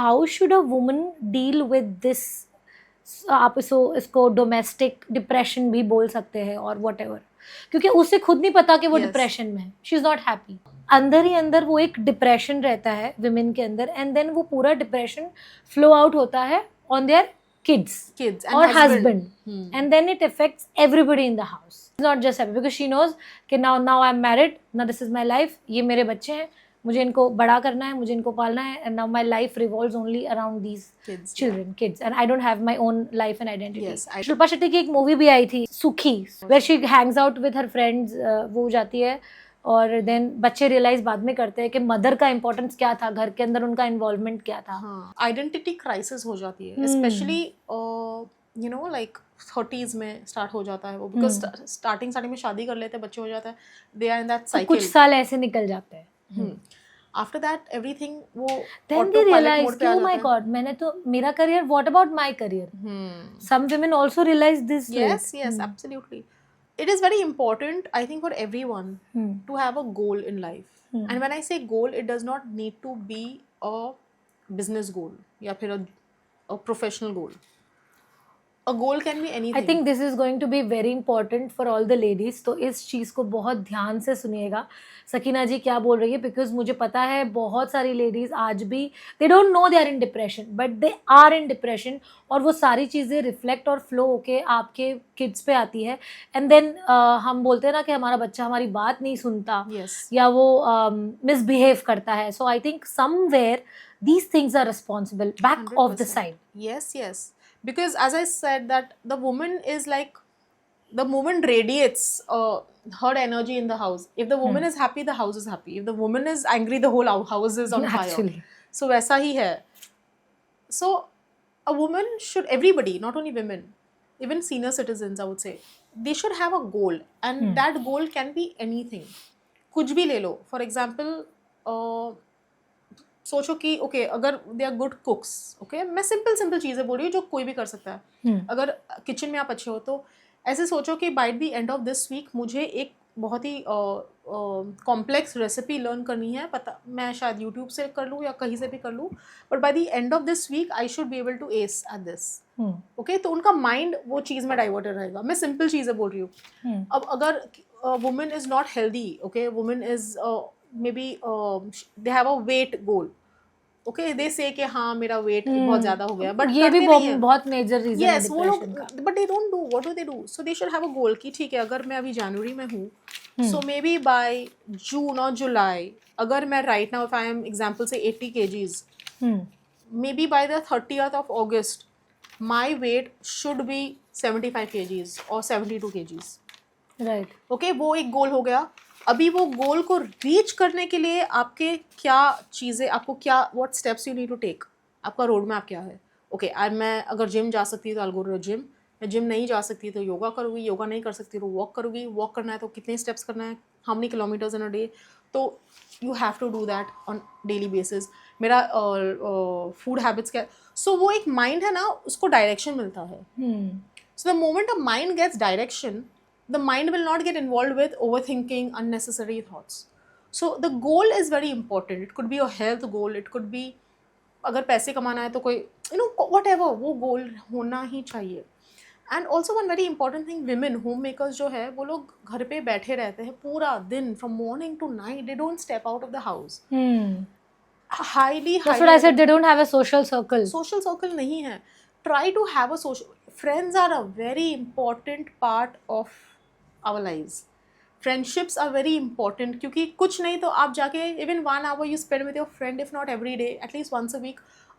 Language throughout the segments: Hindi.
How should a woman deal with this, आप इसको डोमेस्टिक डिप्रेशन भी बोल सकते हैं और वट एवर, क्योंकि उसे खुद नहीं पता कि वो डिप्रेशन में है, शी इज नॉट हैप्पी, अंदर ही अंदर वो एक डिप्रेशन रहता है विमेन के अंदर, एंड देन वो पूरा डिप्रेशन फ्लो आउट होता है on their kids and or husband. husband. And then it affects everybody in the house. It's not just happy because she knows कि now I'm married, now this is my life, ये मेरे बच्चे हैं, मुझे इनको बड़ा करना है, मुझे इनको पालना है, and now my life revolves only around these kids, and I don't have my own life and identity. Shilpa Shetty की एक मूवी भी आई थी सुखी, where she hangs out with her friends, वो जाती है और देन बच्चे रियलाइज बाद में करते हैं कि मदर का इंपॉर्टेंस क्या था, घर के अंदर उनका इन्वॉल्वमेंट क्या था. आइडेंटिटी क्राइसिस हो जाती है, specially you know like 30s में स्टार्ट हो जाता है वो, बिकॉज स्टार्टिंग में शादी कर लेते हैं, बच्चे हो जाते हैं, they are in that cycle, कुछ साल ऐसे निकल जाते हैं. आफ्टर दैट एवरीथिंग वो then they realize कि oh my god, मैंने तो मेरा career, what about my career? Some women also realize this. Yes, absolutely. It is very important, I think, for everyone to have a goal in life. And when I say goal, it does not need to be a business goal या फिर a professional goal. A goal can be anything. I think this is going to be very important for all the ladies. तो इस चीज़ को बहुत ध्यान से सुनिएगा सकीना जी क्या बोल रही है, बिकॉज मुझे पता है बहुत सारी लेडीज आज भी they don't know they are in depression, but they are in depression, और वो सारी चीज़ें रिफ्लेक्ट और फ्लो होके आपके किड्स पे आती है, एंड देन हम बोलते हैं ना कि हमारा बच्चा हमारी बात नहीं सुनता, या वो मिसबिहेव करता है. So I think somewhere these things are responsible back 100%. Of the side. Yes, because as I said that the woman is like, the woman radiates her energy in the house. If the woman is happy, the house is happy. If the woman is angry, the whole house is on fire. Actually. So वैसा ही है. So a woman should, everybody, not only women, even senior citizens, I would say, they should have a goal, and that goal can be anything. कुछ भी ले लो. For example, सोचो कि ओके अगर they are good cooks, okay मैं सिंपल चीज़ें बोल रही हूँ जो कोई भी कर सकता है. अगर किचन में आप अच्छे हो तो ऐसे सोचो कि by the end of this week मुझे एक बहुत ही कॉम्प्लेक्स रेसिपी लर्न करनी है, पता मैं शायद यूट्यूब से कर लूँ या कहीं से भी कर लूँ, but by the end of this week I should be able to ace at this. Okay, तो उनका माइंड वो चीज़ में डाइवर्टेड रहेगा. मैं सिंपल चीज़ें बोल रही हूँ. अब अगर women is not healthy, okay, women is maybe they have a weight goal, okay, they say कि हाँ मेरा weight बहुत ज़्यादा हो गया, but ये भी बहुत major reason है depression का. but they don't do, what do they do? So they should have a goal कि ठीक है अगर मैं अभी जनवरी में हूँ, so maybe by June or July, अगर मैं right now if I am example say 80 kgs, maybe by the 30th of August my weight should be 75 kgs or 72 kgs. Right. Okay, वो एक गोल हो गया. अभी वो गोल को रीच करने के लिए आपके क्या चीज़ें, आपको क्या, what steps you need to take, आपका रोड मैप क्या है. ओके, आज मैं अगर जिम जा सकती हूँ तो आई गो टू जिम, मैं जिम नहीं जा सकती तो योगा करूँगी, योगा नहीं कर सकती तो वॉक करूँगी, वॉक करना है तो कितने स्टेप्स करना है, how many kilometres in a day, तो you have to do that on daily basis. मेरा फूड हैबिट्स क्या, सो वो एक माइंड है ना, उसको डायरेक्शन मिलता है. So the moment a mind gets direction, the mind will not get involved with overthinking, unnecessary thoughts. So the goal is very important. It could be a health goal, it could be अगर पैसे कमाना है तो कोई whatever, वो goal होना ही चाहिए. And also one very important thing, women homemakers जो है वो लोग घर पे बैठे रहते हैं पूरा दिन, from morning to night, they don't step out of the house. Highly That's what I said, they don't have a social circle. Social circle नहीं है. Try to have a social, friends are a very important part of our lives. Friendships are very important, क्योंकि कुछ नहीं तो आप जाके even 1 hour you spend with your friend, if not every day, at least once a week,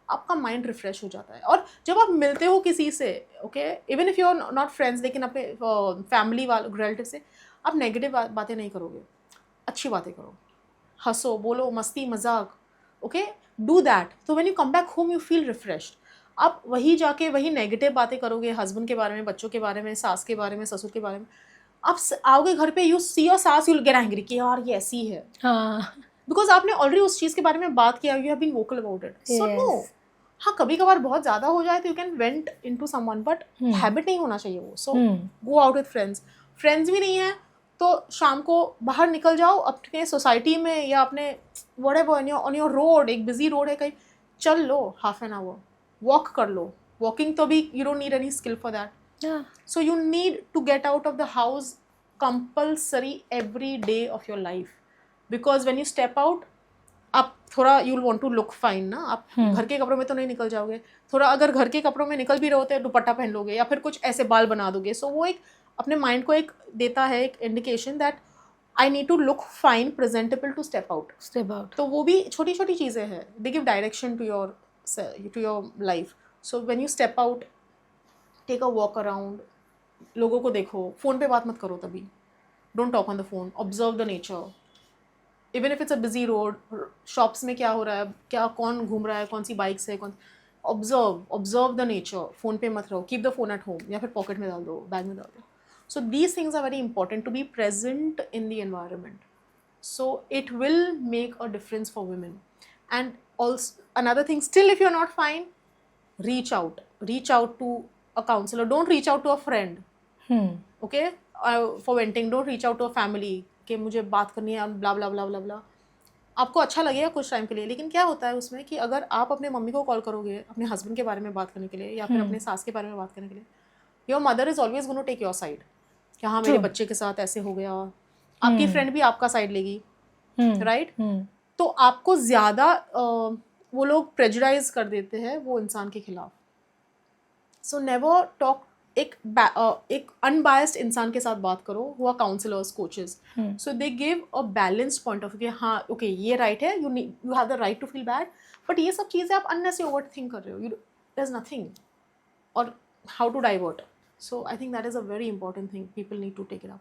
आपका माइंड रिफ्रेश हो जाता है. और जब आप मिलते हो किसी से, okay, even if you are not friends, लेकिन अपने फैमिली वाले रिलेटिव से आप नेगेटिव बातें नहीं करोगे, अच्छी बातें करो, हंसो, बोलो, मस्ती मजाक, ओके, डू दैट. तो when you come back home you feel refreshed. आप वही जाके वही नेगेटिव बातें करोगे, हस्बैंड के बारे में, बच्चों के बारे में, सास के बारे में, ससुर के बारे में, आप आओगे घर पे, यू सी योर सास, यू विल गेट एंग्री कि यार ये ऐसी है, बिकॉज आपने ऑलरेडी उस चीज़ के बारे में बात किया, you have been vocal about it. So no, हाँ कभी कभार बहुत ज़्यादा हो जाए तो you can vent into someone, but habit नहीं होना चाहिए वो. So go out with friends. Friends भी नहीं है तो शाम को बाहर निकल जाओ अपने सोसाइटी में या अपने व्हाटएवर ऑन योर रोड, एक बिजी रोड है कहीं, चल लो हाफ एन आवर, वॉक कर लो. वॉकिंग तो भी you don't need any skill for that. Yeah. So you need to get out of the house compulsory every day of your life, because when you step out, आप थोड़ा you will want to look fine ना. आप घर के कपड़ों में तो नहीं निकल जाओगे. थोड़ा अगर घर के कपड़ों में निकल भी रहे होते हैं, दुपट्टा पहन लोगे या फिर कुछ ऐसे बाल बना दोगे. सो वो एक अपने माइंड को एक देता है एक indication that I need to look fine, presentable to step out. Step out. तो वो भी छोटी छोटी चीज़ें हैं. They give direction to your life. So when you step out, take a walk around, लोगों को देखो. फ़ोन पे बात मत करो तभी. Don't talk on the phone. Observe the nature. Even if it's a busy road, shops में क्या हो रहा है, क्या कौन घूम रहा है, कौन सी बाइक्स है, कौन. Observe the nature. फ़ोन पे मत रहो. Keep the phone at home या फिर पॉकेट में डाल दो, बैग में डाल दो. So these things are very important to be present in the environment. So it will make a difference for women. And also another thing, still if you're not fine, reach out to a counselor. Don't reach out to a friend. Okay, for venting. Don't reach out to a family कि मुझे बात करनी है blah blah blah blah blah. आपको अच्छा लगेगा कुछ टाइम के लिए, लेकिन क्या होता है उसमें कि अगर आप अपने मम्मी को कॉल करोगे अपने हस्बैंड के बारे में बात करने के लिए या फिर अपने सास के बारे में बात करने के लिए, your mother is always gonna take your side कि हाँ मेरे बच्चे के साथ ऐसे हो गया. आपकी फ्रेंड भी आपका साइड लेगी, राइट. तो आपको ज़्यादा वो लोग प्रेजुडाइज कर देते हैं वो इंसान के खिलाफ. So never talk. एक अनबायस्ड इंसान के साथ बात करो, हुआ counsellors, coaches. So they give a balanced point of view कि हाँ ओके ये राइट है, you have the right to feel bad, but ये सब चीज़ें आप अननेसेसरी ओवर थिंक कर रहे हो. There is nothing. और how to divert. So I think that is a very important thing. People need to take it up.